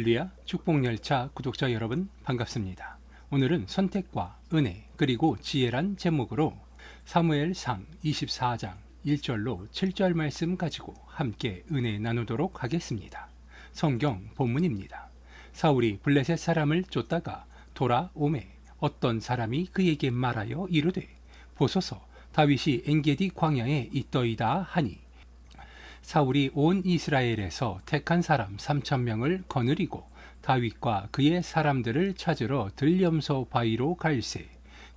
할렐루야, 축복열차 구독자 여러분 반갑습니다. 오늘은 선택과 은혜 그리고 지혜란 제목으로 사무엘상 24장 1절로 7절 말씀 가지고 함께 은혜 나누도록 하겠습니다. 성경 본문입니다. 사울이 블레셋 사람을 쫓다가 돌아오매 어떤 사람이 그에게 말하여 이르되 보소서 다윗이 엔게디 광야에 있더이다 하니 사울이 온 이스라엘에서 택한 사람 3,000명을 거느리고 다윗과 그의 사람들을 찾으러 들염소 바위로 갈새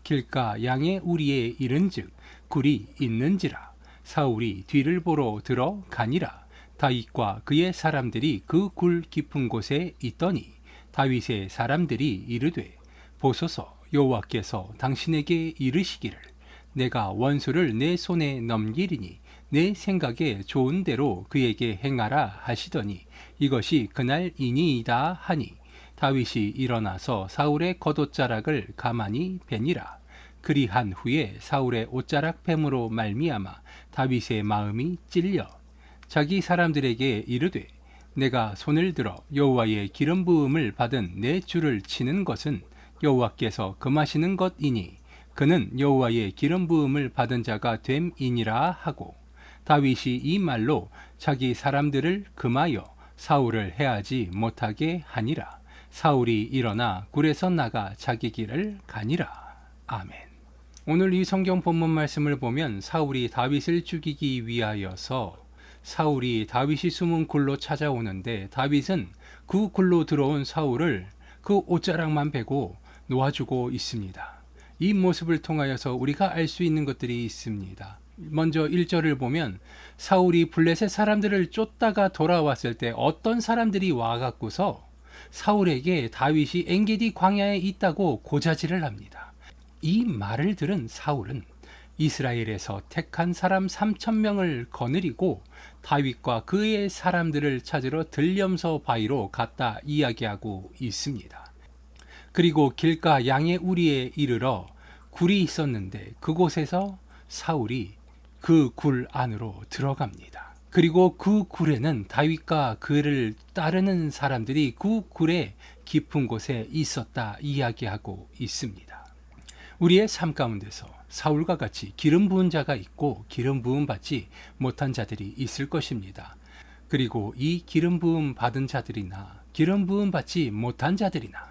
길가 양의 우리에 이른즉 굴이 있는지라 사울이 뒤를 보러 들어가니라 다윗과 그의 사람들이 그 굴 깊은 곳에 있더니 다윗의 사람들이 이르되 보소서 여호와께서 당신에게 이르시기를 내가 원수를 내 손에 넘기리니 내 생각에 좋은 대로 그에게 행하라 하시더니 이것이 그날이니이다 하니 다윗이 일어나서 사울의 겉옷자락을 가만히 베니라. 그리한 후에 사울의 옷자락 뱀으로 말미암아 다윗의 마음이 찔려 자기 사람들에게 이르되 내가 손을 들어 여호와의 기름 부음을 받은 내 주를 치는 것은 여호와께서 금하시는 것이니 그는 여호와의 기름 부음을 받은 자가 됨이니라 하고 다윗이 이 말로 자기 사람들을 금하여 사울을 해하지 못하게 하니라. 사울이 일어나 굴에서 나가 자기 길을 가니라. 아멘. 오늘 이 성경 본문 말씀을 보면 사울이 다윗을 죽이기 위하여서 사울이 다윗이 숨은 굴로 찾아오는데 다윗은 그 굴로 들어온 사울을 그 옷자락만 베고 놓아주고 있습니다. 이 모습을 통하여서 우리가 알 수 있는 것들이 있습니다. 먼저 1절을 보면 사울이 블레셋 사람들을 쫓다가 돌아왔을 때 어떤 사람들이 와갖고서 사울에게 다윗이 엔게디 광야에 있다고 고자질을 합니다. 이 말을 들은 사울은 이스라엘에서 택한 사람 3,000명을 거느리고 다윗과 그의 사람들을 찾으러 들염소 바위로 갔다 이야기하고 있습니다. 그리고 길가 양의 우리에 이르러 굴이 있었는데 그곳에서 사울이 그 굴 안으로 들어갑니다. 그리고 그 굴에는 다윗과 그를 따르는 사람들이 그 굴의 깊은 곳에 있었다 이야기하고 있습니다. 우리의 삶 가운데서 사울과 같이 기름 부은 자가 있고 기름 부음 받지 못한 자들이 있을 것입니다. 그리고 이 기름 부음 받은 자들이나 기름 부음 받지 못한 자들이나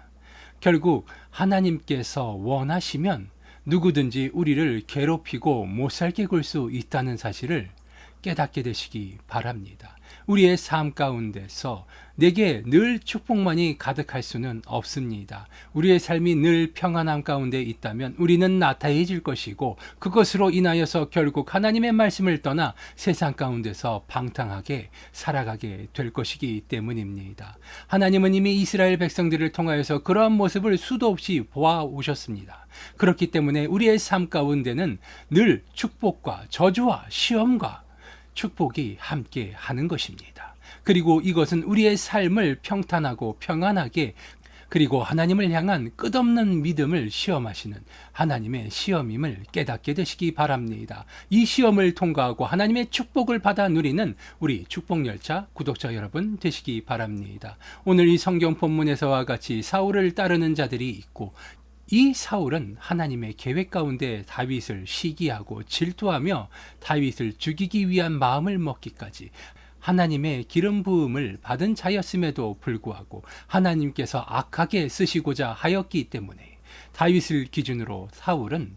결국 하나님께서 원하시면 누구든지 우리를 괴롭히고 못살게 굴 수 있다는 사실을 깨닫게 되시기 바랍니다. 우리의 삶 가운데서 내게 늘 축복만이 가득할 수는 없습니다. 우리의 삶이 늘 평안함 가운데 있다면 우리는 나태해질 것이고 그것으로 인하여서 결국 하나님의 말씀을 떠나 세상 가운데서 방탕하게 살아가게 될 것이기 때문입니다. 하나님은 이미 이스라엘 백성들을 통하여서 그러한 모습을 수도 없이 보아오셨습니다. 그렇기 때문에 우리의 삶 가운데는 늘 축복과 저주와 시험과 축복이 함께 하는 것입니다. 그리고 이것은 우리의 삶을 평탄하고 평안하게 그리고 하나님을 향한 끝없는 믿음을 시험하시는 하나님의 시험임을 깨닫게 되시기 바랍니다. 이 시험을 통과하고 하나님의 축복을 받아 누리는 우리 축복열차 구독자 여러분 되시기 바랍니다. 오늘 이 성경 본문에서와 같이 사울을 따르는 자들이 있고 이 사울은 하나님의 계획 가운데 다윗을 시기하고 질투하며 다윗을 죽이기 위한 마음을 먹기까지 하나님의 기름 부음을 받은 자였음에도 불구하고 하나님께서 악하게 쓰시고자 하였기 때문에 다윗을 기준으로 사울은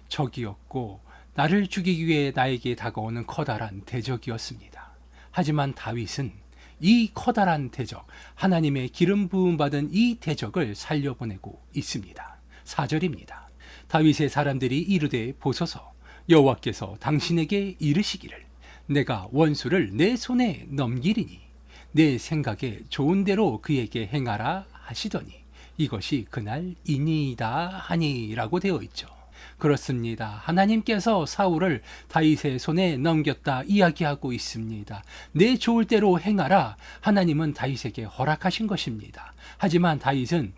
적이었고 나를 죽이기 위해 나에게 다가오는 커다란 대적이었습니다. 하지만 다윗은 이 커다란 대적, 하나님의 기름 부음 받은 이 대적을 살려보내고 있습니다. 4절입니다. 다윗의 사람들이 이르되 보소서 여호와께서 당신에게 이르시기를 내가 원수를 내 손에 넘기리니 내 생각에 좋은 대로 그에게 행하라 하시더니 이것이 그날이니이다 하니라고 되어 있죠. 그렇습니다. 하나님께서 사울을 다윗의 손에 넘겼다 이야기하고 있습니다. 내 좋을 대로 행하라 하나님은 다윗에게 허락하신 것입니다. 하지만 다윗은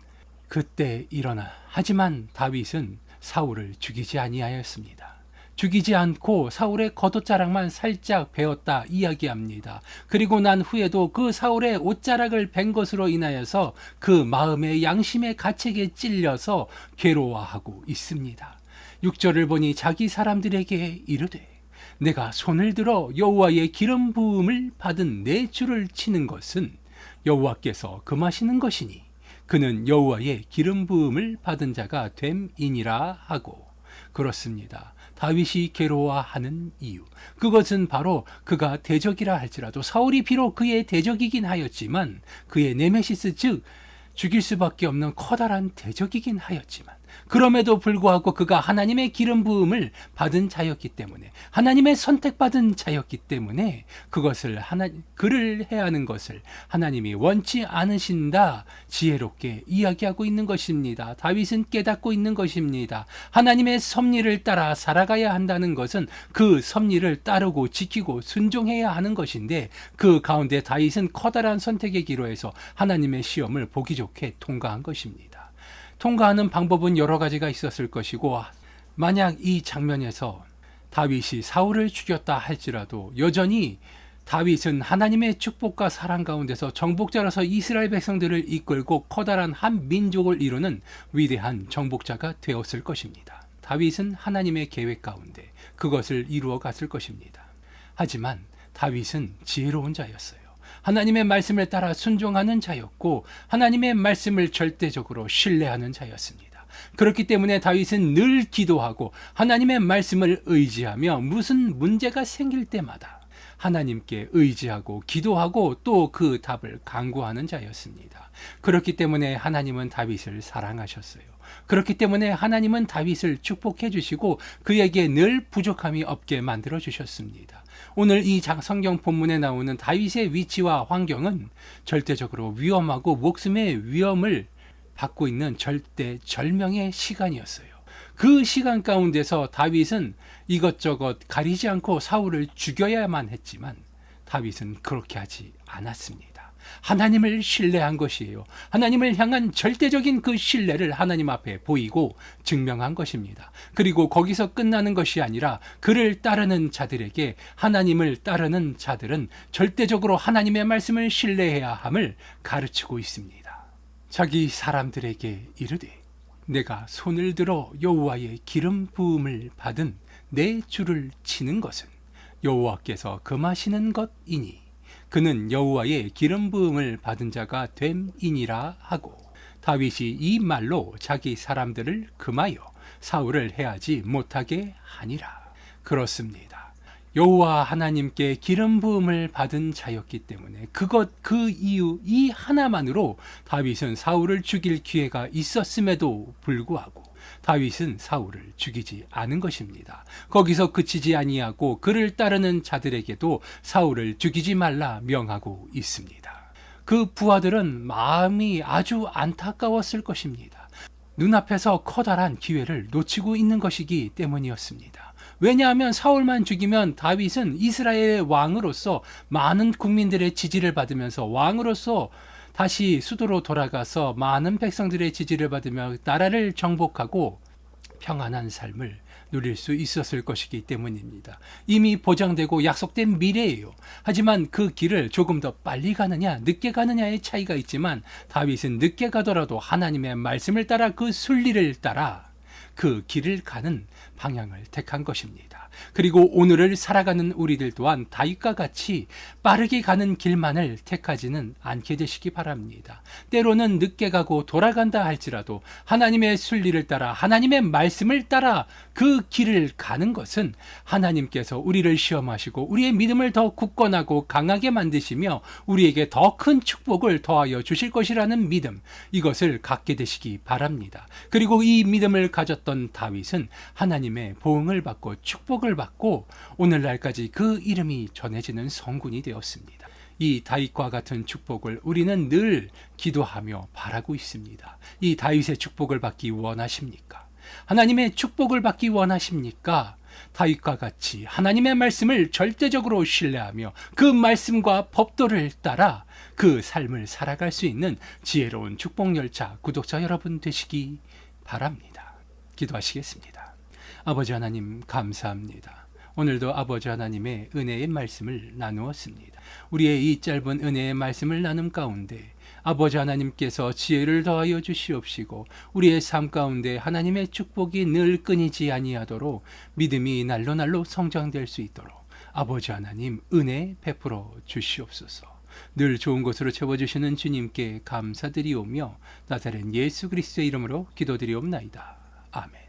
그때 일어나 하지만 다윗은 사울을 죽이지 아니하였습니다. 죽이지 않고 사울의 겉옷자락만 살짝 베었다 이야기합니다. 그리고 난 후에도 그 사울의 옷자락을 벤 것으로 인하여서 그 마음의 양심의 가책에 찔려서 괴로워하고 있습니다. 6절을 보니 자기 사람들에게 이르되 내가 손을 들어 여호와의 기름 부음을 받은 내 주를 치는 것은 여호와께서 금하시는 것이니 그는 여호와의 기름 부음을 받은 자가 됨이니라 하고, 그렇습니다. 다윗이 괴로워하는 이유, 그것은 바로 그가 대적이라 할지라도 사울이 비록 그의 대적이긴 하였지만, 그의 네메시스 즉 죽일 수밖에 없는 커다란 대적이긴 하였지만, 그럼에도 불구하고 그가 하나님의 기름 부음을 받은 자였기 때문에, 하나님의 선택받은 자였기 때문에 그를 해하는 것을 하나님이 원치 않으신다 지혜롭게 이야기하고 있는 것입니다. 다윗은 깨닫고 있는 것입니다. 하나님의 섭리를 따라 살아가야 한다는 것은 그 섭리를 따르고 지키고 순종해야 하는 것인데, 그 가운데 다윗은 커다란 선택의 기로에서 하나님의 시험을 보기 좋게 통과한 것입니다. 통과하는 방법은 여러 가지가 있었을 것이고, 만약 이 장면에서 다윗이 사울을 죽였다 할지라도 여전히 다윗은 하나님의 축복과 사랑 가운데서 정복자로서 이스라엘 백성들을 이끌고 커다란 한 민족을 이루는 위대한 정복자가 되었을 것입니다. 다윗은 하나님의 계획 가운데 그것을 이루어 갔을 것입니다. 하지만 다윗은 지혜로운 자였어요. 하나님의 말씀을 따라 순종하는 자였고, 하나님의 말씀을 절대적으로 신뢰하는 자였습니다. 그렇기 때문에 다윗은 늘 기도하고 하나님의 말씀을 의지하며 무슨 문제가 생길 때마다 하나님께 의지하고 기도하고 또 그 답을 간구하는 자였습니다. 그렇기 때문에 하나님은 다윗을 사랑하셨어요. 그렇기 때문에 하나님은 다윗을 축복해 주시고 그에게 늘 부족함이 없게 만들어 주셨습니다. 오늘 이 성경 본문에 나오는 다윗의 위치와 환경은 절대적으로 위험하고 목숨의 위험을 받고 있는 절대절명의 시간이었어요. 그 시간 가운데서 다윗은 이것저것 가리지 않고 사울을 죽여야만 했지만 다윗은 그렇게 하지 않았습니다. 하나님을 신뢰한 것이에요. 하나님을 향한 절대적인 그 신뢰를 하나님 앞에 보이고 증명한 것입니다. 그리고 거기서 끝나는 것이 아니라 그를 따르는 자들에게, 하나님을 따르는 자들은 절대적으로 하나님의 말씀을 신뢰해야 함을 가르치고 있습니다. 자기 사람들에게 이르되 내가 손을 들어 여호와의 기름 부음을 받은 내 주를 치는 것은 여호와께서 금하시는 것이니 그는 여호와의 기름 부음을 받은 자가 됨이니라 하고, 다윗이 이 말로 자기 사람들을 금하여 사울을 해하지 못하게 하니라. 그렇습니다. 여호와 하나님께 기름 부음을 받은 자였기 때문에 그 이유 이 하나만으로 다윗은 사울을 죽일 기회가 있었음에도 불구하고 다윗은 사울을 죽이지 않은 것입니다. 거기서 그치지 아니하고 그를 따르는 자들에게도 사울을 죽이지 말라 명하고 있습니다. 그 부하들은 마음이 아주 안타까웠을 것입니다. 눈앞에서 커다란 기회를 놓치고 있는 것이기 때문이었습니다. 왜냐하면 사울만 죽이면 다윗은 이스라엘의 왕으로서 많은 국민들의 지지를 받으면서 왕으로서 다시 수도로 돌아가서 많은 백성들의 지지를 받으며 나라를 정복하고 평안한 삶을 누릴 수 있었을 것이기 때문입니다. 이미 보장되고 약속된 미래예요. 하지만 그 길을 조금 더 빨리 가느냐 늦게 가느냐의 차이가 있지만 다윗은 늦게 가더라도 하나님의 말씀을 따라 그 순리를 따라 그 길을 가는 방향을 택한 것입니다. 그리고 오늘을 살아가는 우리들 또한 다윗과 같이 빠르게 가는 길만을 택하지는 않게 되시기 바랍니다. 때로는 늦게 가고 돌아간다 할지라도 하나님의 순리를 따라 하나님의 말씀을 따라 그 길을 가는 것은 하나님께서 우리를 시험하시고 우리의 믿음을 더 굳건하고 강하게 만드시며 우리에게 더 큰 축복을 더하여 주실 것이라는 믿음, 이것을 갖게 되시기 바랍니다. 그리고 이 믿음을 가졌던 다윗은 하나님의 보응을 받고 축복을 받고 오늘날까지 그 이름이 전해지는 성군이 되었습니다. 이 다윗과 같은 축복을 우리는 늘 기도하며 바라고 있습니다. 이 다윗의 축복을 받기 원하십니까? 하나님의 축복을 받기 원하십니까? 다윗과 같이 하나님의 말씀을 절대적으로 신뢰하며 그 말씀과 법도를 따라 그 삶을 살아갈 수 있는 지혜로운 축복열차 구독자 여러분 되시기 바랍니다. 기도하시겠습니다. 아버지 하나님 감사합니다. 오늘도 아버지 하나님의 은혜의 말씀을 나누었습니다. 우리의 이 짧은 은혜의 말씀을 나눔 가운데 아버지 하나님께서 지혜를 더하여 주시옵시고 우리의 삶 가운데 하나님의 축복이 늘 끊이지 아니하도록 믿음이 날로 성장될 수 있도록 아버지 하나님 은혜 베풀어 주시옵소서. 늘 좋은 것으로 채워주시는 주님께 감사드리오며 나사렛 예수 그리스도의 이름으로 기도드리옵나이다. 아멘.